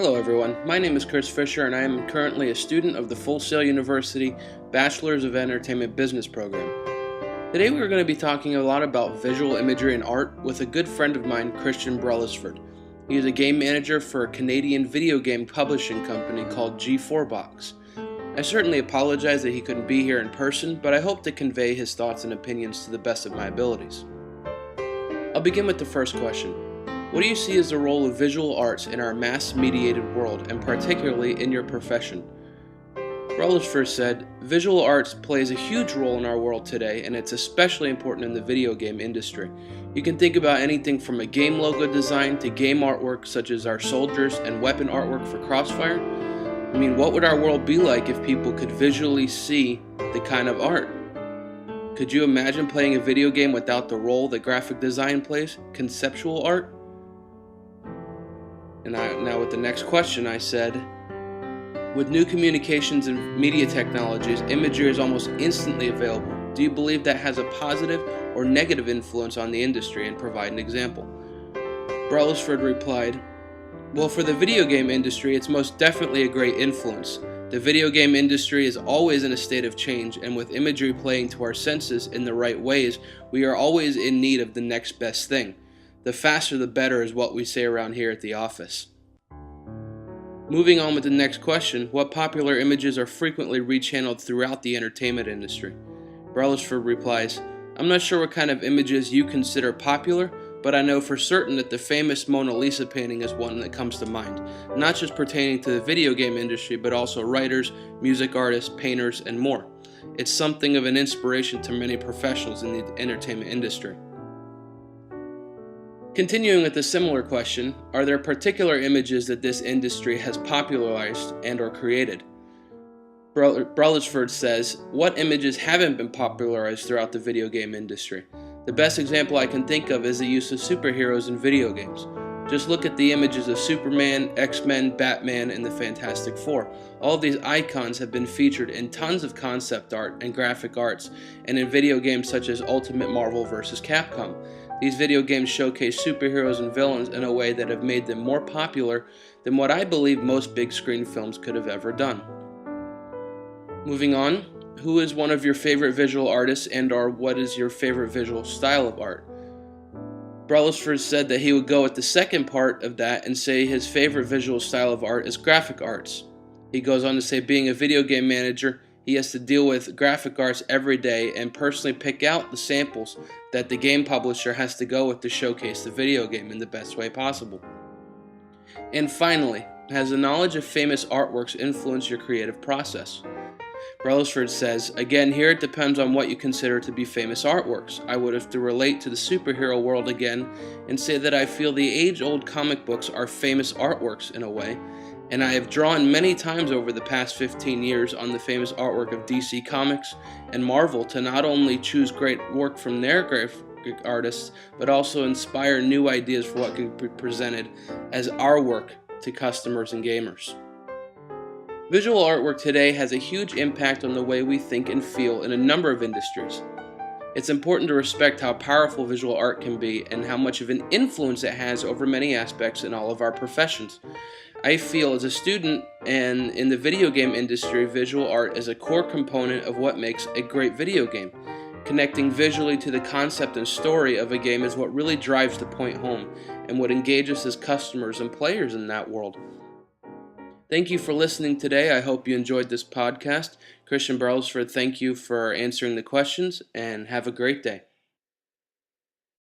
Hello everyone, my name is Kristoffer Fischer and I am currently a student of the Full Sail University Bachelor's of Entertainment Business program. Today we are going to be talking a lot about visual imagery and art with a good friend of mine, Christian Brellisford. He is a game manager for a Canadian video game publishing company called G4Box. I certainly apologize that he couldn't be here in person, but I hope to convey his thoughts and opinions to the best of my abilities. I'll begin with the first question. What do you see as the role of visual arts in our mass-mediated world, and particularly in your profession? Brellisford said, visual arts plays a huge role in our world today, and it's especially important in the video game industry. You can think about anything from a game logo design to game artwork such as our soldiers and weapon artwork for Crossfire. I mean, what would our world be like if people could visually see the kind of art? Could you imagine playing a video game without the role that graphic design plays, conceptual art? And now with the next question, I said, with new communications and media technologies, imagery is almost instantly available. Do you believe that has a positive or negative influence on the industry, and provide an example? Brellisford replied, well, for the video game industry, it's most definitely a great influence. The video game industry is always in a state of change, and with imagery playing to our senses in the right ways, we are always in need of the next best thing. The faster the better is what we say around here at the office. Moving on with the next question, what popular images are frequently rechanneled throughout the entertainment industry? Brellisford replies, I'm not sure what kind of images you consider popular, but I know for certain that the famous Mona Lisa painting is one that comes to mind, not just pertaining to the video game industry, but also writers, music artists, painters, and more. It's something of an inspiration to many professionals in the entertainment industry. Continuing with a similar question, are there particular images that this industry has popularized and or created? Brellisford says, what images haven't been popularized throughout the video game industry? The best example I can think of is the use of superheroes in video games. Just look at the images of Superman, X-Men, Batman, and the Fantastic Four. All of these icons have been featured in tons of concept art and graphic arts, and in video games such as Ultimate Marvel vs. Capcom. These video games showcase superheroes and villains in a way that have made them more popular than what I believe most big screen films could have ever done. Moving on, who is one of your favorite visual artists, and or what is your favorite visual style of art? Brellisford said that he would go with the second part of that and say his favorite visual style of art is graphic arts. He goes on to say being a video game manager, he has to deal with graphic arts every day and personally pick out the samples that the game publisher has to go with to showcase the video game in the best way possible. And finally, has the knowledge of famous artworks influenced your creative process? Brellisford says, again, here it depends on what you consider to be famous artworks. I would have to relate to the superhero world again and say that I feel the age-old comic books are famous artworks in a way, and I have drawn many times over the past 15 years on the famous artwork of DC Comics and Marvel to not only choose great work from their graphic artists, but also inspire new ideas for what can be presented as our work to customers and gamers. Visual artwork today has a huge impact on the way we think and feel in a number of industries. It's important to respect how powerful visual art can be and how much of an influence it has over many aspects in all of our professions. I feel as a student and in the video game industry, visual art is a core component of what makes a great video game. Connecting visually to the concept and story of a game is what really drives the point home and what engages us as customers and players in that world. Thank you for listening today. I hope you enjoyed this podcast. Christian Brellisford, thank you for answering the questions, and have a great day.